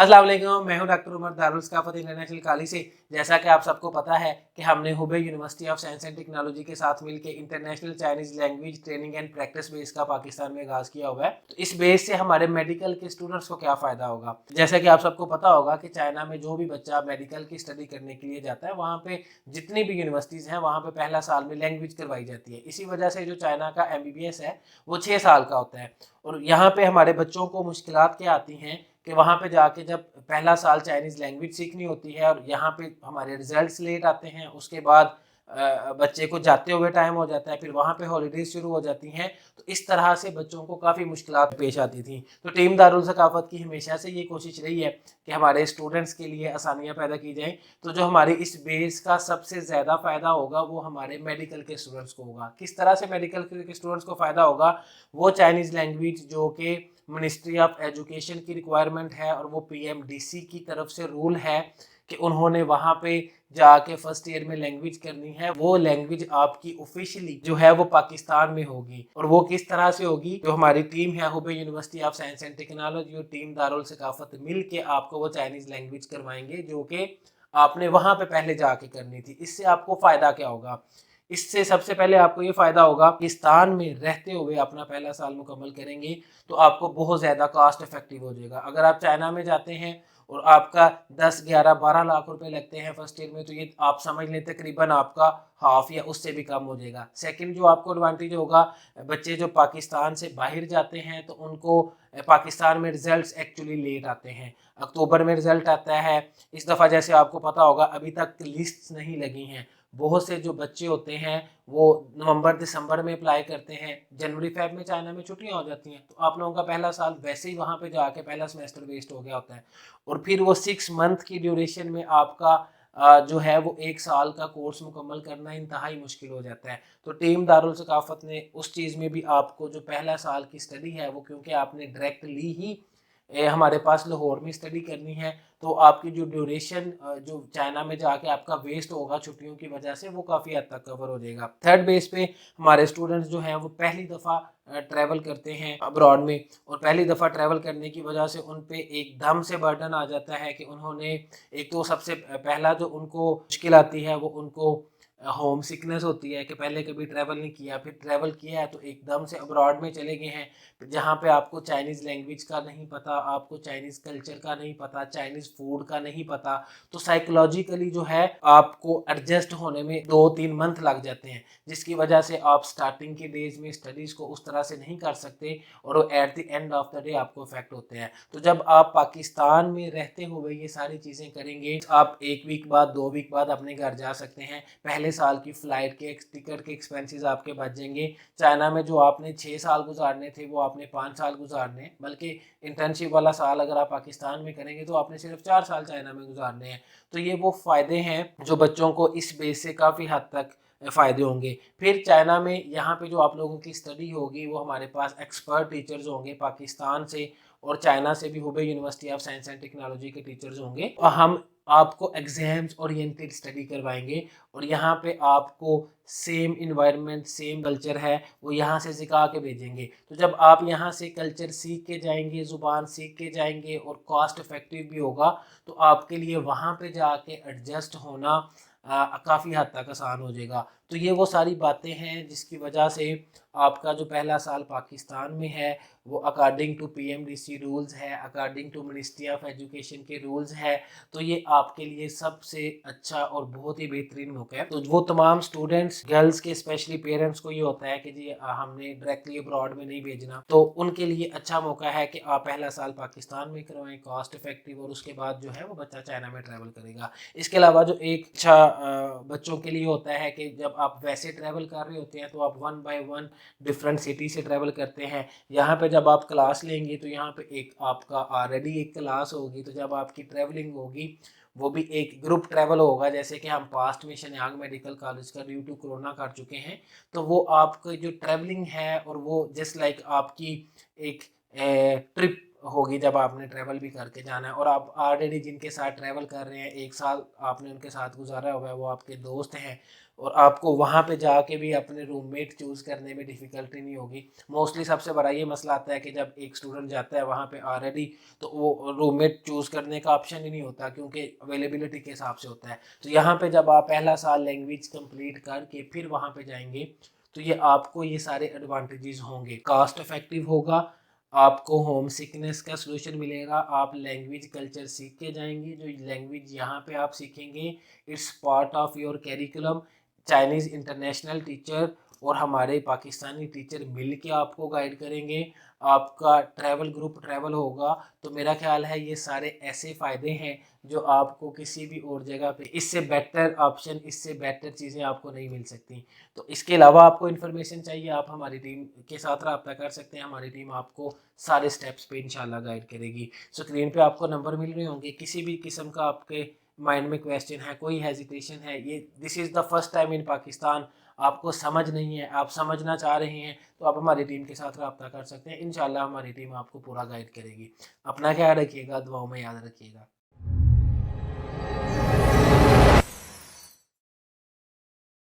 अस्सलाम वालेकुम, मैं हूं डॉक्टर उमर दारुल सकाफत इंटरनेशनल काली से। जैसा कि आप सबको पता है कि हमने Hubei university of science and technology के साथ मिलकर international Chinese language training and practice base का पाकिस्तान में आगाज किया हुआ है। तो इस बेस से हमारे मेडिकल के स्टूडेंट्स को क्या फ़ायदा होगा। जैसा कि आप सबको पता होगा कि चाइना में जो भी बच्चा मेडिकल की स्टडी करने के लिए जाता है, वहाँ पे जितनी भी यूनिवर्सिटीज़ हैं वहाँ पे पहला साल में लैंग्वेज करवाई जाती है। इसी वजह से जो चाइना का MBBS है वो 6 साल का होता है। और यहाँ पे हमारे बच्चों को मुश्किलात क्या आती हैं कि वहाँ पे जाके जब पहला साल चाइनीज़ लैंग्वेज सीखनी होती है और यहाँ पे हमारे रिजल्ट्स लेट आते हैं, उसके बाद बच्चे को जाते हुए टाइम हो जाता है, फिर वहाँ पे हॉलीडेज शुरू हो जाती हैं। तो इस तरह से बच्चों को काफ़ी मुश्किलात पेश आती थी। तो टीम दारुल सकाफत की हमेशा से ये कोशिश रही है कि हमारे स्टूडेंट्स के लिए आसानियाँ पैदा की जाएँ। तो जो हमारी इस बेस का सबसे ज़्यादा फ़ायदा होगा वो हमारे मेडिकल के स्टूडेंट्स को होगा। किस तरह से मेडिकल के स्टूडेंट्स को फ़ायदा होगा, वो चाइनीज़ लैंग्वेज जो कि मिनिस्ट्री ऑफ एजुकेशन की रिक्वायरमेंट है और वो PMDC की तरफ से रूल है कि उन्होंने वहाँ पे जाके फर्स्ट ईयर में लैंग्वेज करनी है, वो लैंग्वेज आपकी ऑफिशियली जो है वो पाकिस्तान में होगी। और वो किस तरह से होगी, जो हमारी टीम है Hubei university of science and technology और टीम दारुल सकाफत मिल के आपको वो चाइनीज लैंग्वेज करवाएंगे जो कि आपने वहाँ पे पहले जाके करनी थी। इससे आपको फ़ायदा क्या होगा? इससे सबसे पहले आपको ये फ़ायदा होगा, पाकिस्तान में रहते हुए अपना पहला साल मुकम्मल करेंगे तो आपको बहुत ज़्यादा कॉस्ट इफेक्टिव हो जाएगा। अगर आप चाइना में जाते हैं और आपका 10, 11, 12 लाख रुपए लगते हैं फर्स्ट ईयर में, तो ये आप समझ लें तकरीबन आपका हाफ या उससे भी कम हो जाएगा। सेकंड जो आपको एडवांटेज होगा, बच्चे जो पाकिस्तान से बाहर जाते हैं तो उनको पाकिस्तान में रिजल्ट्स एक्चुअली लेट आते हैं। अक्टूबर में रिजल्ट आता है। इस दफ़ा जैसे आपको पता होगा अभी तक लिस्ट नहीं लगी हैं। बहुत से जो बच्चे होते हैं वो नवंबर दिसंबर में अप्लाई करते हैं, जनवरी फेब में चाइना में छुट्टियां हो जाती हैं, तो आप लोगों का पहला साल वैसे ही वहाँ पे जाके पहला सेमेस्टर वेस्ट हो गया होता है। और फिर वो 6 मंथ की ड्यूरेशन में आपका जो है वो 1 साल का कोर्स मुकम्मल करना इंतहाई मुश्किल हो जाता है। तो टीम दारुल सकाफत ने उस चीज़ में भी आपको जो पहला साल की स्टडी है वो, क्योंकि आपने डायरेक्ट ली ही हमारे पास लाहौर में स्टडी करनी है, तो आपकी जो ड्यूरेशन जो चाइना में जाके आपका वेस्ट होगा छुट्टियों की वजह से, वो काफ़ी हद तक कवर हो जाएगा। थर्ड बेस पे हमारे स्टूडेंट्स जो हैं वो पहली दफ़ा ट्रैवल करते हैं अब्रॉड में, और पहली दफ़ा ट्रैवल करने की वजह से उन पे एकदम से बर्डन आ जाता है कि उन्होंने, एक तो सबसे पहला जो उनको मुश्किल आती है वो उनको होम सिकनेस होती है कि पहले कभी ट्रैवल नहीं किया, फिर ट्रैवल किया है तो एकदम से अब्रॉड में चले गए हैं जहाँ पे आपको चाइनीज़ लैंग्वेज का नहीं पता, आपको चाइनीज़ कल्चर का नहीं पता, चाइनीज़ फूड का नहीं पता। तो साइकोलॉजिकली जो है आपको एडजस्ट होने में 2-3 मंथ लग जाते हैं, जिसकी वजह से आप स्टार्टिंग के डेज में स्टडीज़ को उस तरह से नहीं कर सकते और वो at the end of the day आपको इफेक्ट होते हैं। तो जब आप पाकिस्तान में रहते हुए ये सारी चीज़ें करेंगे, आप 1 वीक बाद 2 वीक बाद अपने घर जा सकते हैं। पहले साल की फ़्लाइट के टिकट के एक्सपेंसेस आपके बच जाएंगे। चाइना में जो आपने 6 साल गुजारने थे वो आपने 5 साल गुजारने हैं, बल्कि इंटर्नशिप वाला साल अगर आप पाकिस्तान में करेंगे तो आपने सिर्फ 4 साल चाइना में गुजारने हैं। तो ये वो फ़ायदे हैं जो बच्चों को इस बेस से काफ़ी हद तक फ़ायदे होंगे। फिर चाइना में यहाँ पे जो आप लोगों की स्टडी होगी वो हमारे पास एक्सपर्ट टीचर्स होंगे पाकिस्तान से, और चाइना से भी Hubei university of science and technology के टीचर्स होंगे, और हम आपको एग्जाम्स ओरिएंटेड स्टडी करवाएंगे। और यहाँ पे आपको सेम इन्वायरमेंट, सेम कल्चर है वो यहाँ से सिखा के भेजेंगे। तो जब आप यहाँ से कल्चर सीख के जाएंगे, ज़ुबान सीख के जाएंगे और कॉस्ट इफेक्टिव भी होगा, तो आपके लिए वहाँ पे जाके एडजस्ट होना काफ़ी हद तक आसान हो जाएगा। तो ये वो सारी बातें हैं जिसकी वजह से आपका जो पहला साल पाकिस्तान में है वो अकॉर्डिंग टू PMDC रूल्स है, according to ministry of education के रूल्स है। तो ये आपके लिए सबसे अच्छा और बहुत ही बेहतरीन मौका है। तो वो तमाम स्टूडेंट्स, गर्ल्स के स्पेशली पेरेंट्स को ये होता है कि जी हमने डायरेक्टली अब्रॉड में नहीं भेजना, तो उनके लिए अच्छा मौका है कि आप पहला साल पाकिस्तान में करवाएं कॉस्ट इफेक्टिव, और उसके बाद जो है वो बच्चा चाइना में ट्रैवल करेगा। इसके अलावा जो एक अच्छा बच्चों के लिए होता है कि जब आप वैसे ट्रैवल कर रहे होते हैं तो आप 1 बाय 1 डिफरेंट सिटी से ट्रैवल करते हैं। यहाँ पे जब आप क्लास लेंगे तो यहाँ पे एक आपका ऑलरेडी एक क्लास होगी, तो जब आपकी ट्रैवलिंग होगी वो भी एक ग्रुप ट्रैवल होगा, जैसे कि हम पास्ट में शनयांग मेडिकल कॉलेज का ड्यू टू कोरोना कर चुके हैं। तो वो आपकी जो ट्रैवलिंग है और वो जस्ट लाइक आपकी एक ट्रिप होगी जब आपने ट्रैवल भी करके जाना है। और आप ऑलरेडी जिनके साथ ट्रैवल कर रहे हैं, 1 साल आपने उनके साथ गुजारा हुआ है, वो आपके दोस्त हैं, और आपको वहाँ पे जाके भी अपने रूममेट चूज़ करने में डिफ़िकल्टी नहीं होगी। मोस्टली सबसे बड़ा ये मसला आता है कि जब एक स्टूडेंट जाता है वहाँ पे ऑलरेडी, तो वो रूममेट चूज़ करने का ऑप्शन ही नहीं होता क्योंकि अवेलेबिलिटी के हिसाब से होता है। तो यहाँ पे जब आप पहला साल लैंग्वेज कंप्लीट करके फिर वहाँ पे जाएंगे तो ये आपको ये सारे एडवांटेजेस होंगे। कॉस्ट इफेक्टिव होगा, आपको होम सिकनेस का सलूशन मिलेगा, आप लैंग्वेज कल्चर सीख के जाएंगे। जो लैंग्वेज यहाँ पे आप सीखेंगे it's part of your curriculum. Chinese international teacher और हमारे पाकिस्तानी टीचर मिल के आपको गाइड करेंगे। आपका ट्रैवल ग्रुप ट्रैवल होगा। तो मेरा ख्याल है ये सारे ऐसे फ़ायदे हैं जो आपको किसी भी और जगह पे इससे बेटर ऑप्शन, इससे बेटर चीज़ें आपको नहीं मिल सकती। तो इसके अलावा आपको इन्फॉर्मेशन चाहिए, आप हमारी टीम के साथ रब्ता कर सकते हैं। हमारी टीम आपको सारे स्टेप्स पे इंशाल्लाह गाइड करेगी। स्क्रीन पे आपको नंबर मिल रहे होंगे। किसी भी किस्म का आपके माइंड में क्वेश्चन है, कोई हेजिटेशन है, ये this is the first time in Pakistan, आपको समझ नहीं है, आप समझना चाह रहे हैं, तो आप हमारी टीम के साथ रब्ता कर सकते हैं। इंशाल्लाह हमारी टीम आपको पूरा गाइड करेगी। अपना ख्याल रखिएगा, दुआओं में याद रखिएगा।